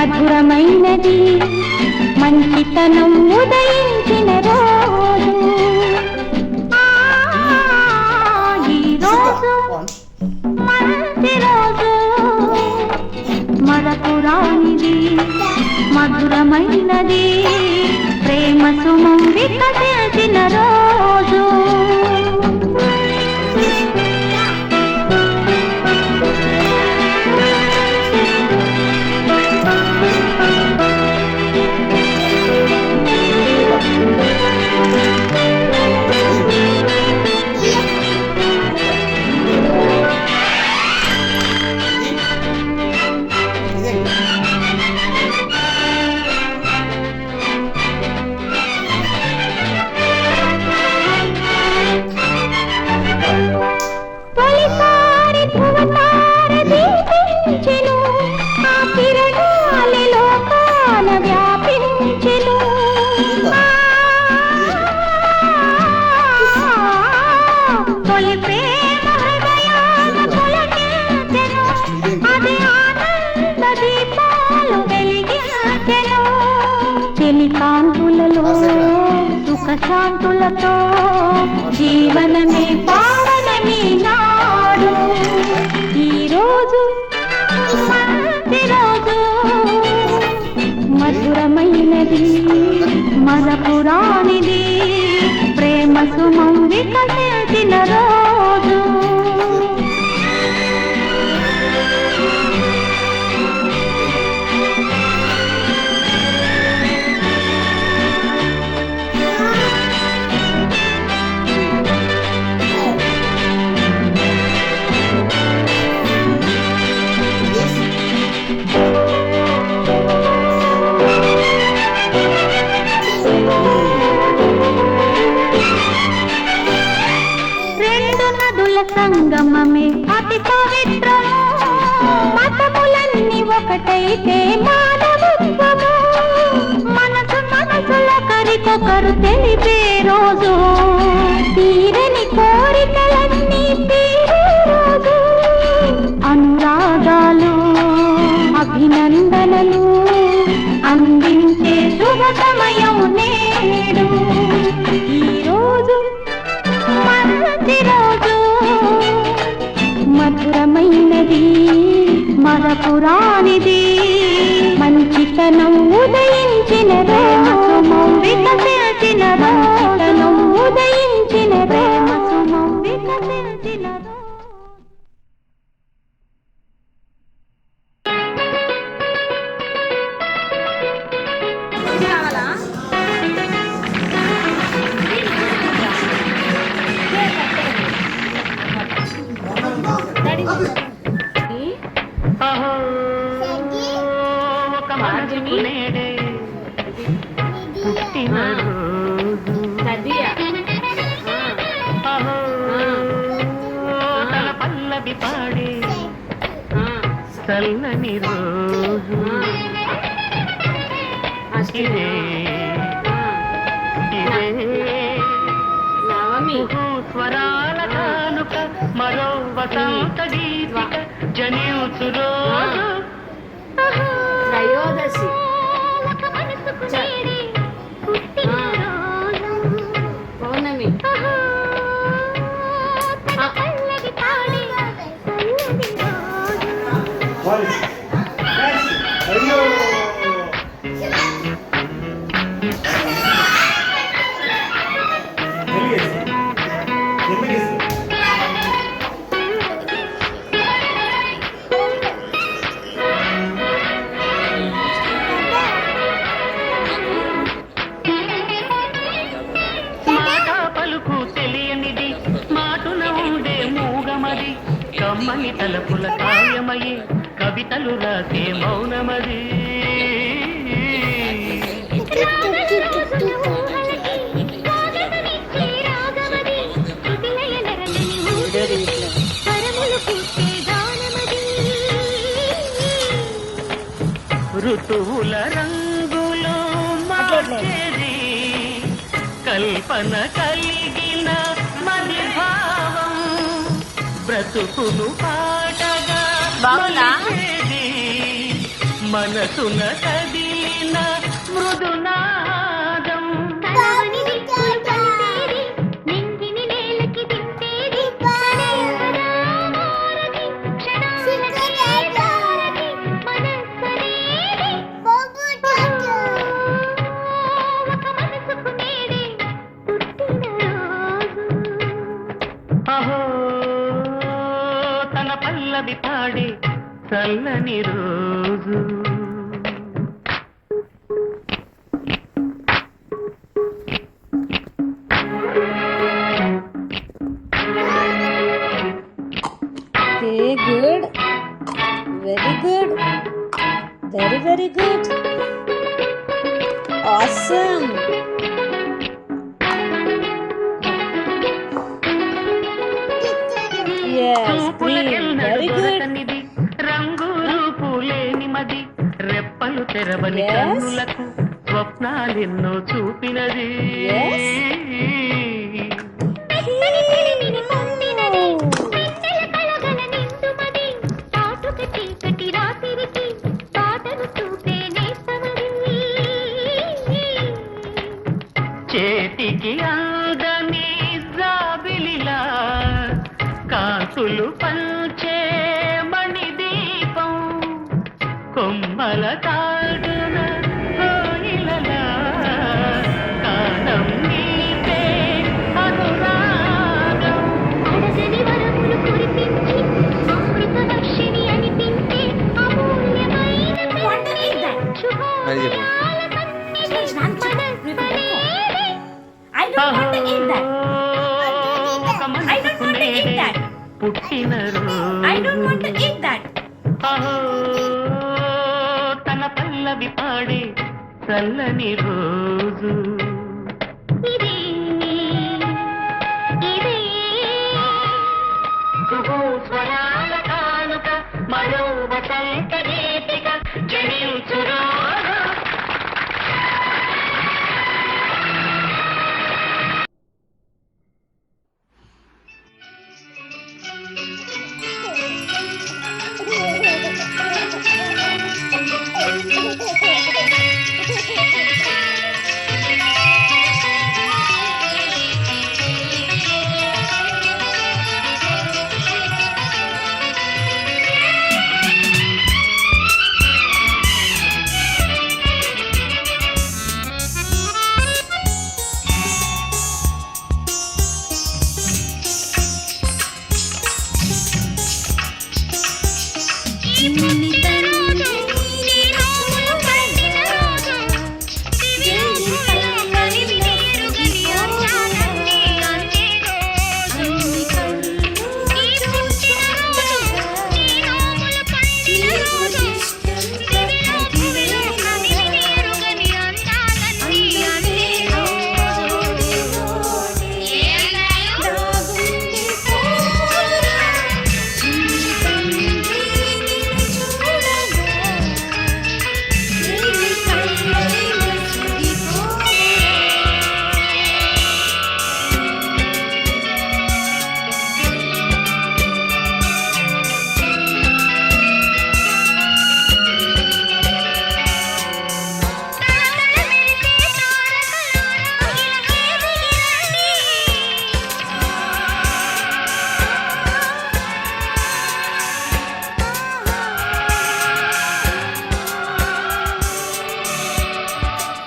మధురమైనది మంచితనం ఉదయించిన రోజు ఈ రోజు మంచి రోజు మరపురానిది మధురమైనది ప్రేమ సుమం వికసించిన రోజు శాంతులతో జీవనమే పావనమే నాడు ఈరోజు మంచి రోజు మధురమైనది మరపురానిది ప్రేమ సుమం వికసించిన రోజు సంగమమే అతి పవిత్రము మతములన్నీ ఒకటైతే మానవత్వము మనసు మనసులొకరికొకరు తెలిపే రోజు తీరని కోరికలన్నీ తీరే రోజు అనురాగాలు అభినందనలు అందించే శుభ సమయం నేడు ఈరోజు మంచి రోజు మధురమైనది మరపురానిది మంచితనం ఉదయించిన రోజు వికసించిన రోజు ఉదయించిన రోజు వికసించిన రోజు పల్లవి పాడే చల్లని రోజు స్వరాల కానుక మరో వసంత గీతిక జనించు రోజు త్రయోదశి పౌర్ణమి కమ్మని తలపుల కాయమయ్యే కవితలు రాసే మౌనమది ఋతువుల రంగులో మార్చేది కల్పన కలిగిన మది భావం బ్రతుకును పాటగా మనసున కదిలిన మృదునాదం అహో తన పల్లవి పాడే చల్లని రోజు Okay, good. Very good. Very, very good. Awesome. Yes, green. Very good. రంగు రూపులేని మది రెప్పలు తెరవని Yes. కన్నులకు స్వప్నాలెన్నో చూపినది Yes. చేతికి అందని జాబిలిలా కాంతులు పంచే మణిదీపం కొమ్మల తాడున కోయిలలా కాలం నీవే అనురాగం అడగని వరములు కురిపించి అమృత వర్షిణి అనిపించే అమూల్యమైన శుభోదయాల I don't want to eat that. I don't want to eat that. పుట్టిన I don't want to eat that. అహో తన పల్లవి పాడే చల్లని రోజు ఇదే ఇదే స్వరాల కానుక మరో వసంత గీతిక జనించు రోజు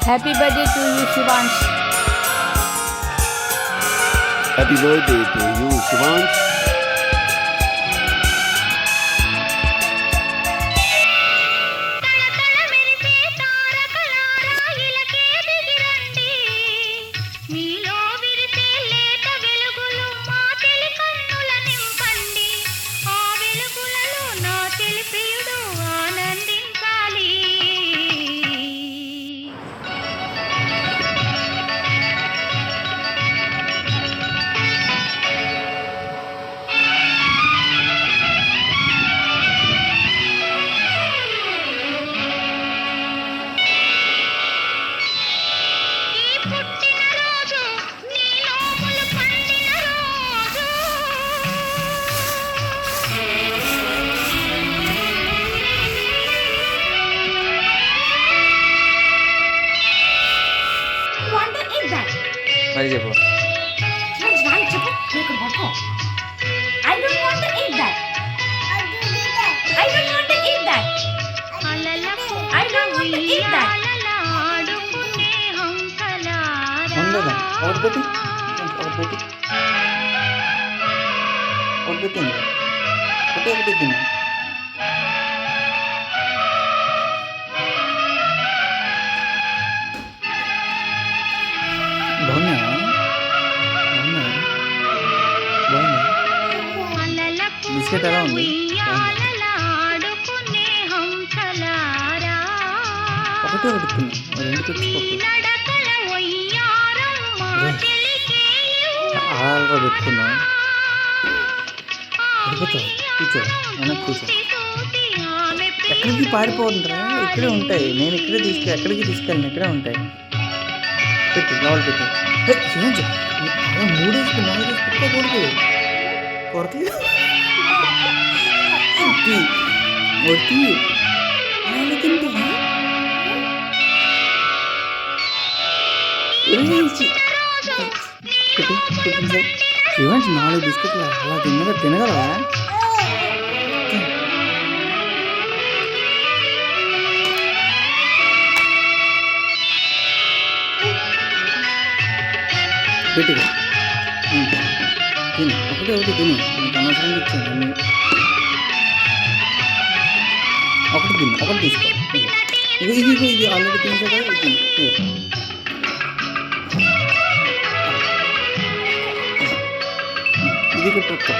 Happy birthday to you, Shivansh. Happy birthday to you, Shivansh. అది చెప్పు. శివాంశ్ వాళ్ళు చెప్పు నువ్వు ఇక్కడ పట్టుకో I don't want to eat that I don't want to eat that I don't want to eat that ఉండదా ఒకటి పెట్టి ఒకటి పెట్టి ఒకటి పెట్టింది ఒకటి తిన్నా బాగున్నా బాగున్నా బాగున్నా బిస్కెట్ ఎలా ఉంది ఒకటే ఒకటి తిన్నా రెండు తెచ్చుకోకు ఆగా పెట్టుకున్నా పడిపోతావు కూర్చో వెనక్కి కూర్చో ఎక్కడికి పారిపోతుంటారా ఇక్కడే ఉంటాయి నేను ఎక్కడికి తీసుకెళ్ళను ఇక్కడే ఉంటాయి పెట్టు లోపల పెట్టు శివాంశ్ అలా 3 4 పెట్టకూడదు కొరత ఒట్టి తింటా శివాంశ్ 4 బిస్కెట్లు అలా తినగలవా పెట్టి తిను ఒకటి తిను నీకు అనవసరంగా ఇచ్చాను అన్నీ ఒకటి తిను ఒకటి తీసుకో ఇది ఆల్రెడీ తినేసా కదా ఇది పెట్టు